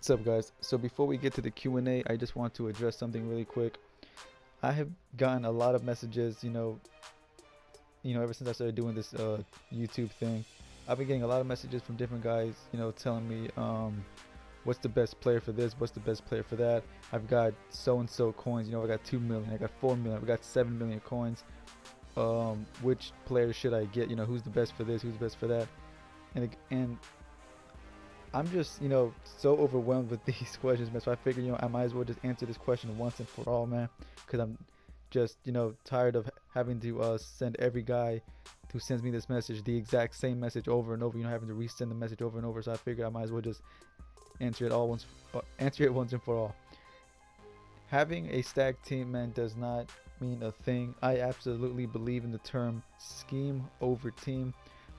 What's up, guys? So before we get to the Q&A, I just want to address something really quick. I have gotten a lot of messages, ever since I started doing this YouTube thing. I've been getting a lot of messages from different guys, telling me what's the best player for this, what's the best player for that. I've got so and so coins, I got 2 million, I got 4 million, I got 7 million coins. Which player should I get? Who's the best for this, who's the best for that? And I'm just, so overwhelmed with these questions, man. So I figured, I might as well just answer this question once and for all, man. Because I'm just, tired of having to send every guy who sends me this message the exact same message over and over. Having to resend the message over and over. So I figured I might as well just answer it once and for all. Having a stacked team, man, does not mean a thing. I absolutely believe in the term scheme over team.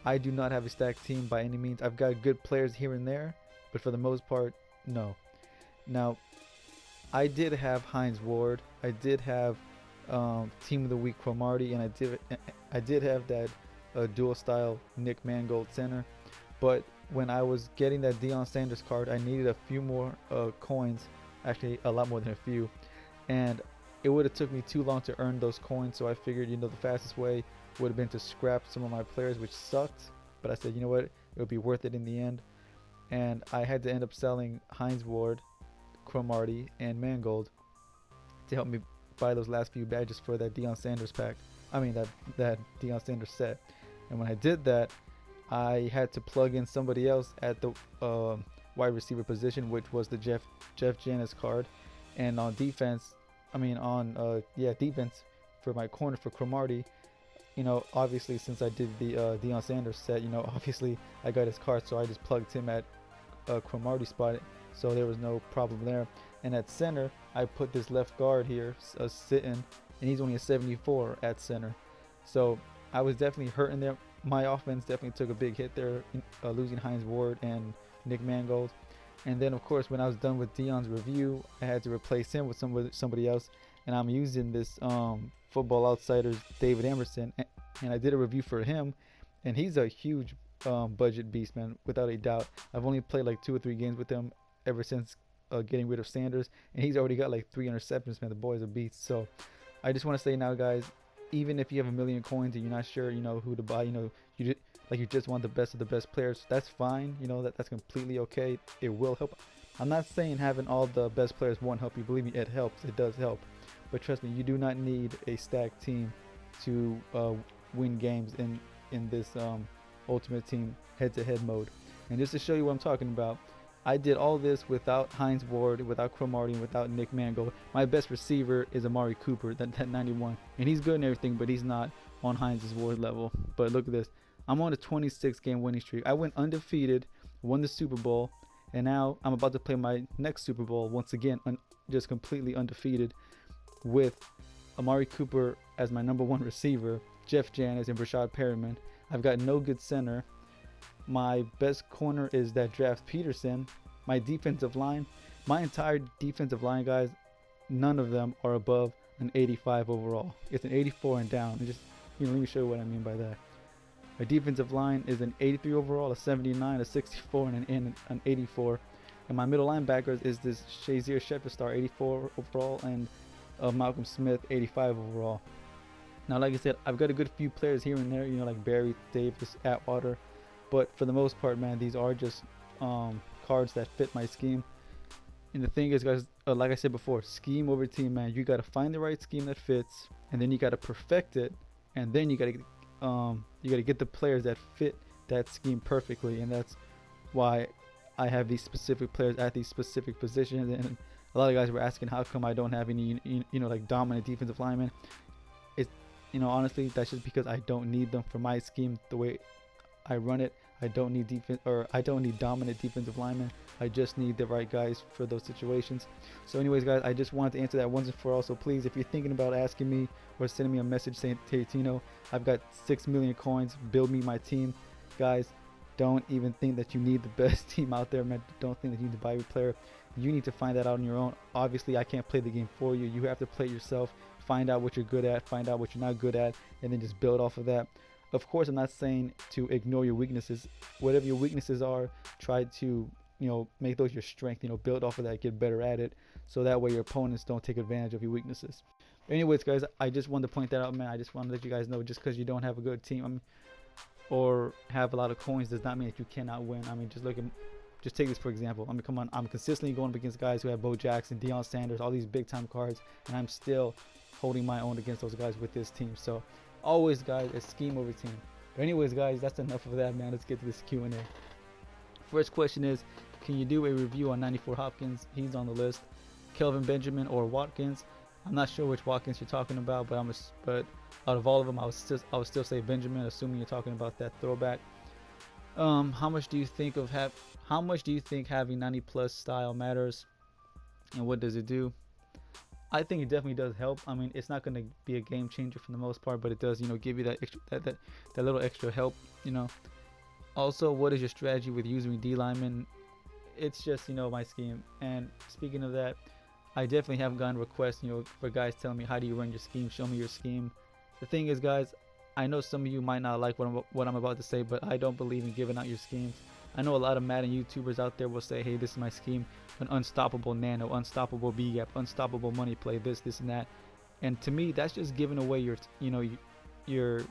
I do not have a stacked team by any means. I've got good players here and there, but for the most part, no. Now, I did have Hines Ward. I did have Team of the Week Cromartie, and I did have that dual style Nick Mangold center. But when I was getting that Deion Sanders card, I needed a few more coins, actually a lot more than a few, and it would have took me too long to earn those coins. So I figured, the fastest way would have been to scrap some of my players, which sucked, but I said, you know what, it would be worth it in the end. And I had to end up selling Hines Ward, Cromartie, and Mangold to help me buy those last few badges for that Deion Sanders pack. That Deion Sanders set. And when I did that, I had to plug in somebody else at the wide receiver position, which was the Jeff Janis card. And on defense, defense for my corner for Cromartie, obviously since I did the Deion Sanders set, obviously I got his card, so I just plugged him at Cromartie spot, so there was no problem there. And at center, I put this left guard here sitting, and he's only a 74 at center. So I was definitely hurting there. My offense definitely took a big hit there, losing Hines Ward and Nick Mangold. And then, of course, when I was done with Deion's review, I had to replace him with somebody else. And I'm using this Football Outsiders David Emerson, and I did a review for him, and he's a huge budget beast, man, without a doubt. I've only played like 2 or 3 games with him ever since getting rid of Sanders, and he's already got like 3 interceptions, man. The boy's a beast. So I just want to say now, guys, even if you have a million coins and you're not sure, who to buy, you just want the best of the best players, that's fine. That's completely okay. It will help. I'm not saying having all the best players won't help you. Believe me, it helps. It does help. But trust me, you do not need a stacked team to win games in this Ultimate Team head-to-head mode. And just to show you what I'm talking about, I did all this without Hines Ward, without Cromartie, and without Nick Mangold. My best receiver is Amari Cooper, that 91. And he's good and everything, but he's not on Hines' Ward level. But look at this. I'm on a 26-game winning streak. I went undefeated, won the Super Bowl, and now I'm about to play my next Super Bowl once again, just completely undefeated, with Amari Cooper as my number 1 receiver, Jeff Janis and Brashad Perriman. I've got no good center. My best corner is that draft Peterson. My defensive line, my entire defensive line, guys, none of them are above an 85 overall. It's an 84 and down. And just, let me show you what I mean by that. My defensive line is an 83 overall, a 79, a 64, and an 84. And my middle linebackers is this Shazier Shepard, 84 overall, and Malcolm Smith, 85 overall. Now, like I said, I've got a good few players here and there, like Barry Davis, Atwater, but for the most part, man, these are just cards that fit my scheme. And the thing is, guys, like I said before, scheme over team, man. You got to find the right scheme that fits, and then you got to perfect it, and then you got to get the players that fit that scheme perfectly. And that's why I have these specific players at these specific positions. And a lot of guys were asking how come I don't have any, like dominant defensive linemen. It's, honestly, that's just because I don't need them for my scheme the way I run it. I don't need dominant defensive linemen. I just need the right guys for those situations. So anyways, guys, I just wanted to answer that once and for all. So please, if you're thinking about asking me or sending me a message saying, hey, Tino, I've got 6 million coins, build me my team, guys, don't even think that you need the best team out there, man. Don't think that you need to buy every player. You need to find that out on your own. Obviously, I can't play the game for you. You have to play it yourself. Find out what you're good at, find out what you're not good at, and then just build off of that. Of course, I'm not saying to ignore your weaknesses. Whatever your weaknesses are, try to make those your strength. Build off of that, get better at it, so that way your opponents don't take advantage of your weaknesses. Anyways, guys, I just wanted to point that out, man. I just wanted to let you guys know, just because you don't have a good team, or have a lot of coins, does not mean that you cannot win. Just take this for example. Come on, I'm consistently going up against guys who have Bo Jackson, Deion Sanders, all these big time cards, and I'm still holding my own against those guys with this team. So always, guys, a scheme over team. But anyways, guys, that's enough of that, man. Let's get to this Q&A. First question is, can you do a review on 94 Hopkins? He's on the list. Kelvin Benjamin or Watkins? I'm not sure which Watkins you're talking about, but out of all of them, I would still say Benjamin, assuming you're talking about that throwback. How much do you think having 90 plus style matters, and what does it do? I think it definitely does help. It's not going to be a game changer for the most part, but it does, give you that extra, that little extra help. Also, what is your strategy with using D linemen? It's just, my scheme. And speaking of that, I definitely have gotten requests, for guys telling me, how do you run your scheme? Show me your scheme. The thing is, guys, I know some of you might not like what I'm about to say, but I don't believe in giving out your schemes. I know a lot of Madden YouTubers out there will say, hey, this is my scheme: an unstoppable nano, unstoppable B gap, unstoppable money play, this and that. And to me, that's just giving away your your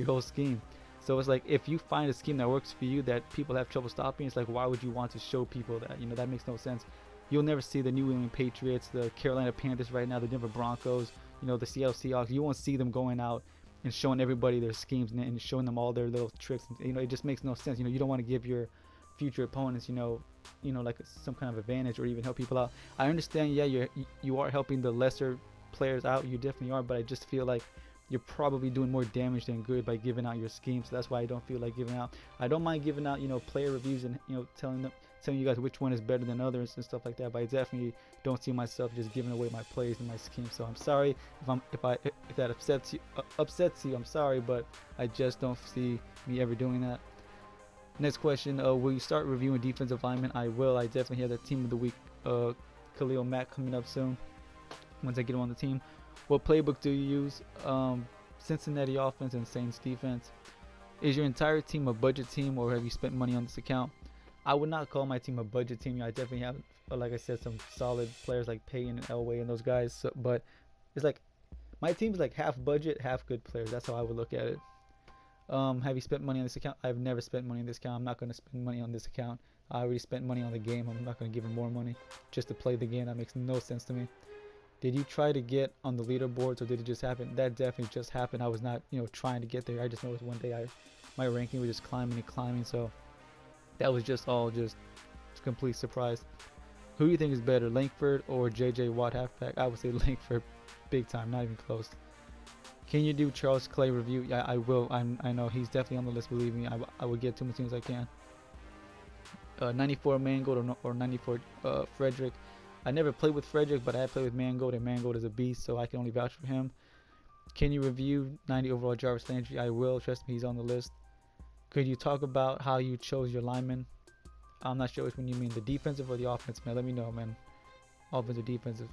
whole scheme. So it's like, if you find a scheme that works for you that people have trouble stopping, it's like, why would you want to show people that? That makes no sense. You'll never see the New England Patriots, the Carolina Panthers right now, the Denver Broncos, the Seattle Seahawks. You won't see them going out and showing everybody their schemes and showing them all their little tricks. It just makes no sense. You don't want to give your future opponents, like some kind of advantage, or even help people out. I understand, yeah, you are helping the lesser players out. You definitely are, but I just feel like you're probably doing more damage than good by giving out your scheme. So that's why I don't feel like giving out. I don't mind giving out, player reviews and telling you guys which one is better than others and stuff like that. But I definitely don't see myself just giving away my plays and my scheme. So I'm sorry if that upsets you. I'm sorry, but I just don't see me ever doing that. Next question: will you start reviewing defensive linemen? I will. I definitely have that team of the week, Khalil Mack, coming up soon once I get him on the team. What playbook do you use? Cincinnati offense and Saints defense. Is your entire team a budget team, or have you spent money on this account? I would not call my team a budget team. I definitely have, like I said, some solid players like Payton and Elway and those guys. So, but it's like, my team's like half budget, half good players. That's how I would look at it. Have you spent money on this account? I've never spent money on this account. I'm not going to spend money on this account. I already spent money on the game. I'm not going to give him more money just to play the game. That makes no sense to me. Did you try to get on the leaderboards, or did it just happen? That definitely just happened. I was not, trying to get there. I just noticed one day my ranking was just climbing and climbing. So that was just complete surprise. Who do you think is better, Langford or JJ Watt halfback? I would say Langford, big time, not even close. Can you do Charles Clay review? Yeah, I will. I know he's definitely on the list. Believe me, I will get to him as soon as I can. 94 Mangold or 94 Frederick. I never played with Frederick, but I have played with Mangold, and Mangold is a beast, so I can only vouch for him. Can you review 90 overall Jarvis Landry? I will. Trust me, he's on the list. Could you talk about how you chose your linemen? I'm not sure which one you mean, the defensive or the offensive, man. Let me know, man. Offensive, defensive.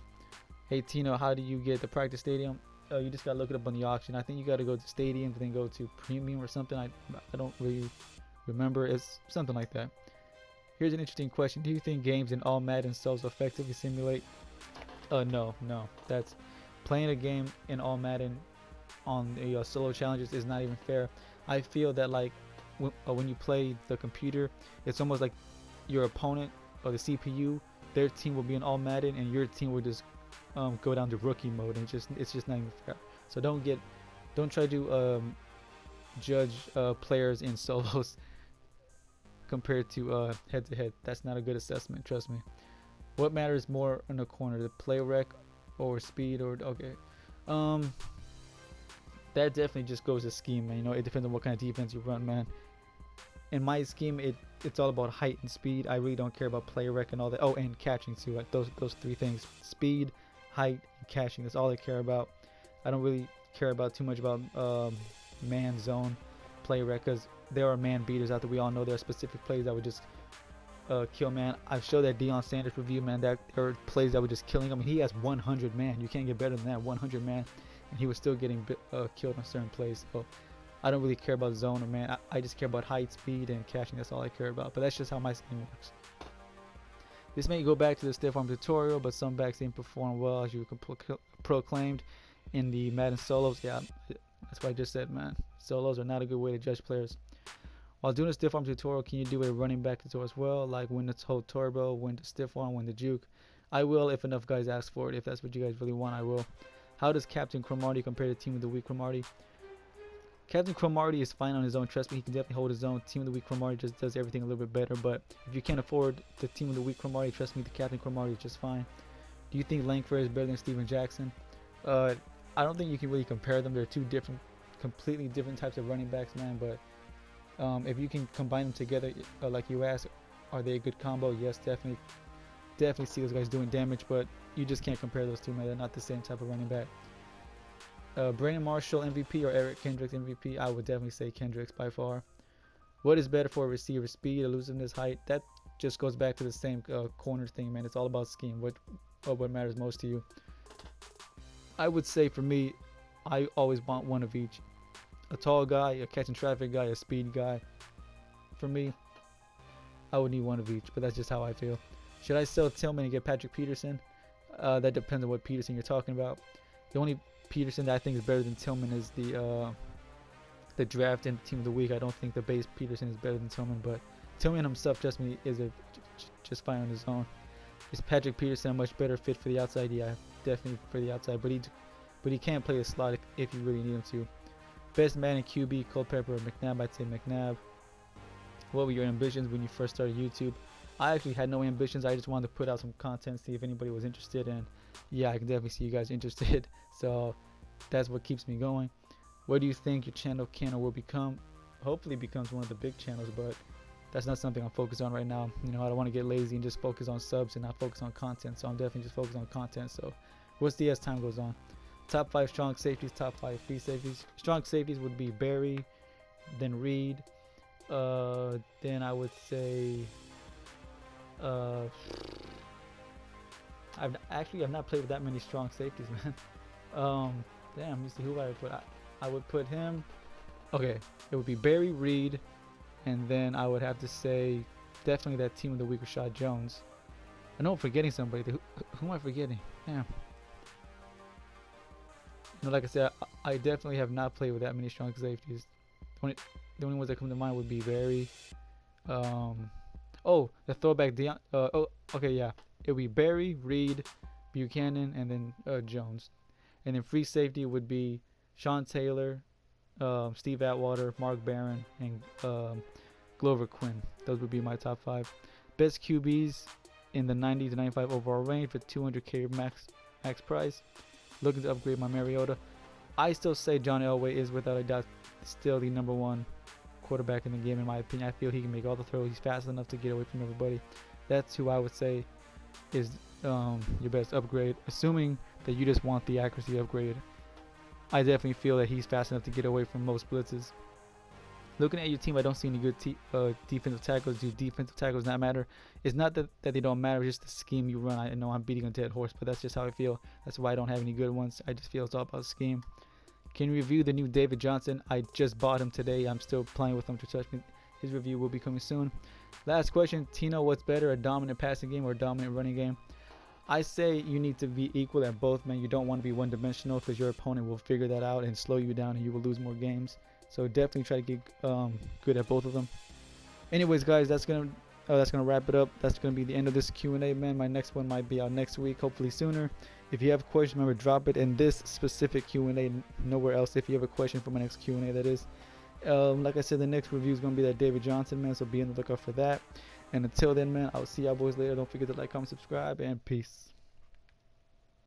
Hey, Tino, how do you get the practice stadium? You just got to look it up on the auction. I think you got to go to stadium, then go to premium or something. I don't really remember. It's something like that. Here's an interesting question. Do you think games in all Madden cells effectively simulate? No. That's playing a game in all Madden on the solo challenges is not even fair. I feel that like when you play the computer, it's almost like your opponent or the CPU, their team will be in all Madden, and your team will just go down to rookie mode, and it's just not even fair. So don't try to judge players in solos compared to head to head. That's not a good assessment, trust me. What matters more in a corner, the play rec or speed? Or okay, that definitely just goes to scheme, man. It depends on what kind of defense you run, man. In my scheme, it's all about height and speed. I really don't care about play rec and all that. Oh, and catching too. Like those three things: speed, height, and catching. That's all I care about. I don't really care about too much about man zone play rec, because there are man beaters out there. We all know there are specific plays that would just kill man. I've showed that Deion Sanders review, man, that there are plays that were just killing him. He has 100 man. You can't get better than that, 100 man, and he was still getting killed on certain plays. So I don't really care about zone or man. I just care about height, speed, and catching. That's all I care about. But that's just how my scheme works. This may go back to the stiff arm tutorial, but some backs didn't perform well as you proclaimed in the Madden solos. Yeah, that's what I just said, man. Solos are not a good way to judge players. While doing a stiff arm tutorial, can you do a running back tutorial as well? Like when to hold turbo, when to stiff arm, when to juke. I will if enough guys ask for it. If that's what you guys really want, I will. How does Captain Cromartie compare to Team of the Week Cromartie? Captain Cromartie is fine on his own. Trust me, he can definitely hold his own. Team of the Week Cromartie just does everything a little bit better. But if you can't afford the Team of the Week Cromartie, trust me, the Captain Cromartie is just fine. Do you think Langford is better than Steven Jackson? I don't think you can really compare them. They're two completely different types of running backs, man. But if you can combine them together, like you asked, are they a good combo? Yes, definitely see those guys doing damage. But you just can't compare those two, man. They're not the same type of running back. Brandon Marshall MVP or Eric Kendricks MVP? I would definitely say Kendricks by far. What is better for a receiver? Speed, elusiveness, height? That just goes back to the same corner thing, man. It's all about scheme. What matters most to you? I would say for me, I always want one of each. A tall guy, a catching traffic guy, a speed guy. For me, I would need one of each, but that's just how I feel. Should I sell Tillman and get Patrick Peterson? That depends on what Peterson you're talking about. The only Peterson that I think is better than Tillman is the draft and Team of the Week. I don't think the base Peterson is better than Tillman, but Tillman himself, trust me, is just fine on his own. Is Patrick Peterson a much better fit for the outside? Yeah, definitely for the outside, but he can't play the slot if you really need him to. Best man in QB, Culpepper or McNabb? I'd say McNabb. What were your ambitions when you first started YouTube? I actually had no ambitions. I just wanted to put out some content, see if anybody was interested, and yeah, I can definitely see you guys interested. So that's what keeps me going. What do you think your channel can or will become? Hopefully becomes one of the big channels, but that's not something I'm focused on right now. You know, I don't want to get lazy and just focus on subs and not focus on content. So I'm definitely just focused on content. So we'll see as time goes on. Top 5 strong safeties, top 5 free safeties. Strong safeties would be Barry, then Reed, then I would say I've not played with that many strong safeties, man. Damn, let me see who I would put. I would put him. Okay, it would be Barry, Reed, and then I would have to say definitely that Team of the Week Rashad Jones. I know I'm forgetting somebody. Who am I forgetting? Damn. You know, like I said, I definitely have not played with that many strong safeties. The only ones that come to mind would be Barry. Oh, the throwback Deion. Okay, yeah. It would be Barry, Reed, Buchanan, and then Jones. And then free safety would be Sean Taylor, Steve Atwater, Mark Barron, and Glover Quinn. Those would be my top 5. Best QBs in the 90 to 95 overall range for 200K max price. Looking to upgrade my Mariota. I still say John Elway is without a doubt still the number 1 quarterback in the game in my opinion. I feel he can make all the throws. He's fast enough to get away from everybody. That's who I would say is your best upgrade, assuming that you just want the accuracy upgrade. I definitely feel that he's fast enough to get away from most blitzes. Looking at your team, I don't see any good defensive tackles. Do defensive tackles not matter? It's not that they don't matter, it's just the scheme you run. I know I'm beating a dead horse, but that's just how I feel. That's why I don't have any good ones. I just feel it's all about scheme. Can you review the new David Johnson? I just bought him today. I'm still playing with him to touch me. His review will be coming soon. Last question, Tino, what's better, a dominant passing game or a dominant running game? I say you need to be equal at both, man. You don't want to be one-dimensional because your opponent will figure that out and slow you down and you will lose more games. So definitely try to get good at both of them. Anyways, guys, that's gonna wrap it up. That's gonna be the end of this Q&A, man. My next one might be out next week, hopefully sooner. If you have a question, remember, drop it in this specific Q&A, nowhere else. If you have a question for my next Q&A, that is. Like I said, the next review is gonna be that David Johnson, man. So be on the lookout for that. And until then, man, I'll see y'all boys later. Don't forget to like, comment, subscribe, and peace.